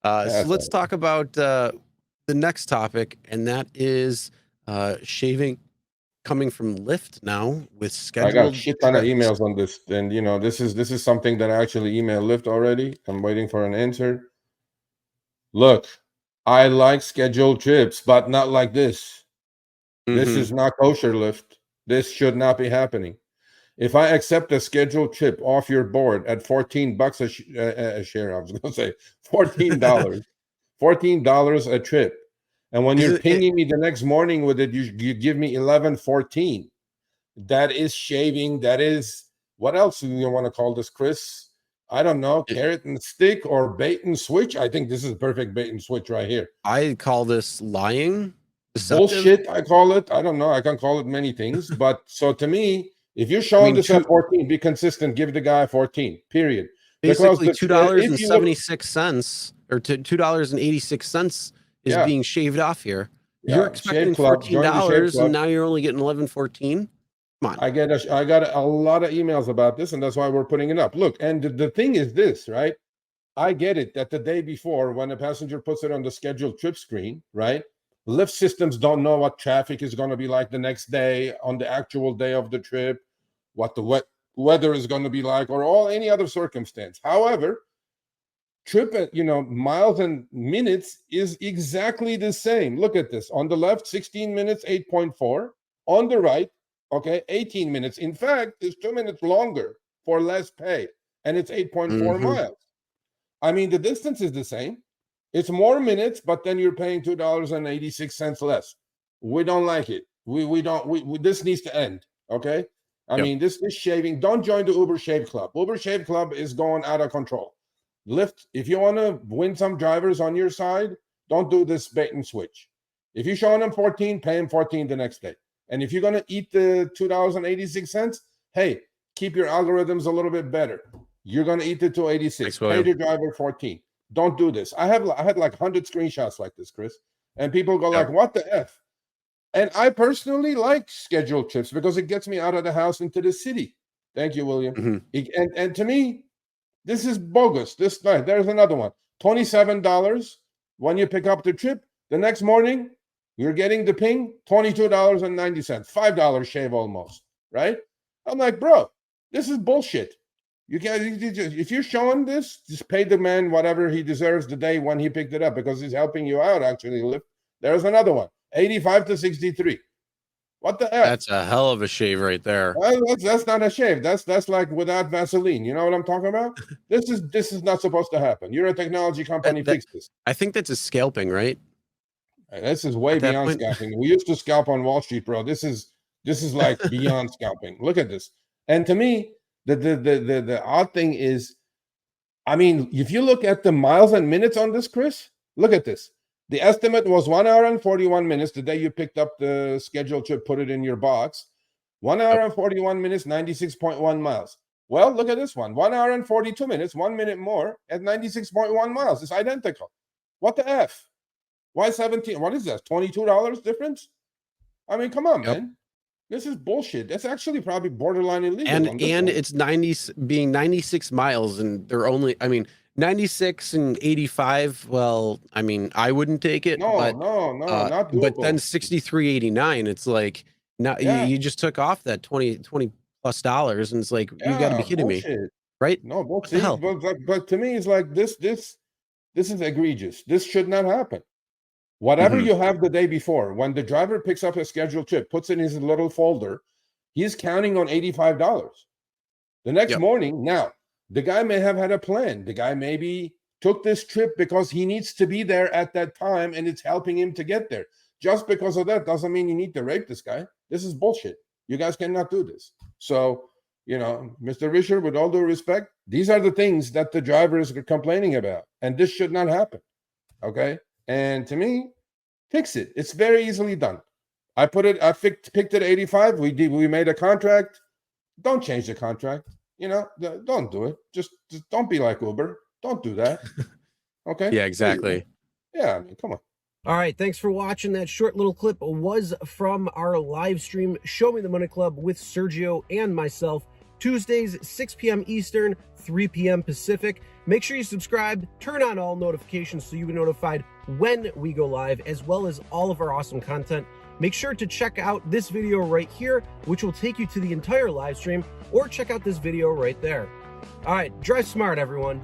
So let's talk about the next topic, and that is shaving coming from Lyft now with scheduled I got a shit ton of trips. emails on this, and this is something that I actually emailed Lyft already. I'm waiting for an answer. Look, I like scheduled trips, but not like this. This is not kosher, Lyft. This should not be happening. If I accept a scheduled trip off your board at $14 a share, I was going to say $14, $14 a trip, and when you're pinging me the next morning with it, you give me 11.14. That is shaving. That is, what else do you want to call this, Chris? I don't know, carrot and stick or bait and switch. I think this is perfect bait and switch right here. I call this lying. Bullshit, I call it. I don't know. I can call it many things. But so to me, if you're showing this at 14, be consistent. Give the guy 14, period. Basically $2.76 or $2.86 is being shaved off here. Yeah. You're expecting $14 and now you're only getting 11.14. Come on. I got a lot of emails about this, and that's why we're putting it up. Look, and the thing is this, right? I get it that the day before, when a passenger puts it on the scheduled trip screen, right? Lyft systems don't know what traffic is going to be like the next day, on the actual day of the trip, what the weather is going to be like, or any other circumstance. However, trip, miles and minutes is exactly the same. Look at this. On the left, 16 minutes, 8.4. On the right, 18 minutes. In fact, it's 2 minutes longer for less pay, and it's 8.4 miles. I mean, the distance is the same. It's more minutes, but then you're paying $2.86 less. We don't like it. We don't. This needs to end. Okay. I mean, this shaving. Don't join the Uber Shave Club. Uber Shave Club is going out of control. Lyft, if you want to win some drivers on your side, don't do this bait and switch. If you're showing them 14, pay them 14 the next day. And if you're going to eat the $2.86, hey, keep your algorithms a little bit better. You're going to eat the $2.86. Pay the driver 14. Don't do this. I had like 100 screenshots like this, Chris. And people go like, what the F? And I personally like scheduled trips because it gets me out of the house into the city. Thank you, William. And to me, this is bogus. There's another one. $27 when you pick up the trip. The next morning, you're getting the ping, $22.90, $5 shave almost, right? I'm like, bro, this is bullshit. You can't. If you're showing this, just pay the man whatever he deserves the day when he picked it up, because he's helping you out. Actually, there's another one, 85 to 63. What the F? That's a hell of a shave right there. That's not a shave. That's like without Vaseline. You know what I'm talking about? This is not supposed to happen. You're a technology company. Fix this. I think that's a scalping, right? This is way beyond scalping. We used to scalp on Wall Street, bro. This is like beyond scalping. Look at this. And to me, the odd thing is, I mean, if you look at the miles and minutes on this, Chris, look at this. The estimate was 1 hour and 41 minutes the day you picked up the scheduled trip, put it in your box. 1 hour and 41 minutes, 96.1 miles. Well, look at this one. 1 hour and 42 minutes, 1 minute more at 96.1 miles. It's identical. What the F? Why 17? What is that? $22 difference? I mean, come on, man. This is bullshit. That's actually probably borderline illegal. And it's 96 miles, and they're only, 96 and 85. Well, I mean, I wouldn't take it. No, not doable. But then 63.89. It's like, now you just took off that 20 plus dollars, and it's like, you got to be kidding me, right? No, but to me, it's like this is egregious. This should not happen. Whatever you have the day before, when the driver picks up a scheduled trip, puts it in his little folder, he's counting on $85. The next morning, now, the guy may have had a plan. The guy maybe took this trip because he needs to be there at that time, and it's helping him to get there. Just because of that doesn't mean you need to rape this guy. This is bullshit. You guys cannot do this. So, Mr. Risher, with all due respect, these are the things that the driver is complaining about, and this should not happen. Okay? And to me, fix it. It's very easily done. I picked it at 85. We made a contract. Don't change the contract. Don't do it. Just don't be like Uber. Don't do that. Okay? Yeah, exactly. Yeah, I mean, come on. All right, thanks for watching. That short little clip was from our live stream, Show Me the Money Club with Sergio and myself. Tuesdays, 6 p.m. Eastern, 3 p.m. Pacific. Make sure you subscribe, turn on all notifications so you get notified when we go live, as well as all of our awesome content. Make sure to check out this video right here, which will take you to the entire live stream, or check out this video right there. All right, drive smart, everyone.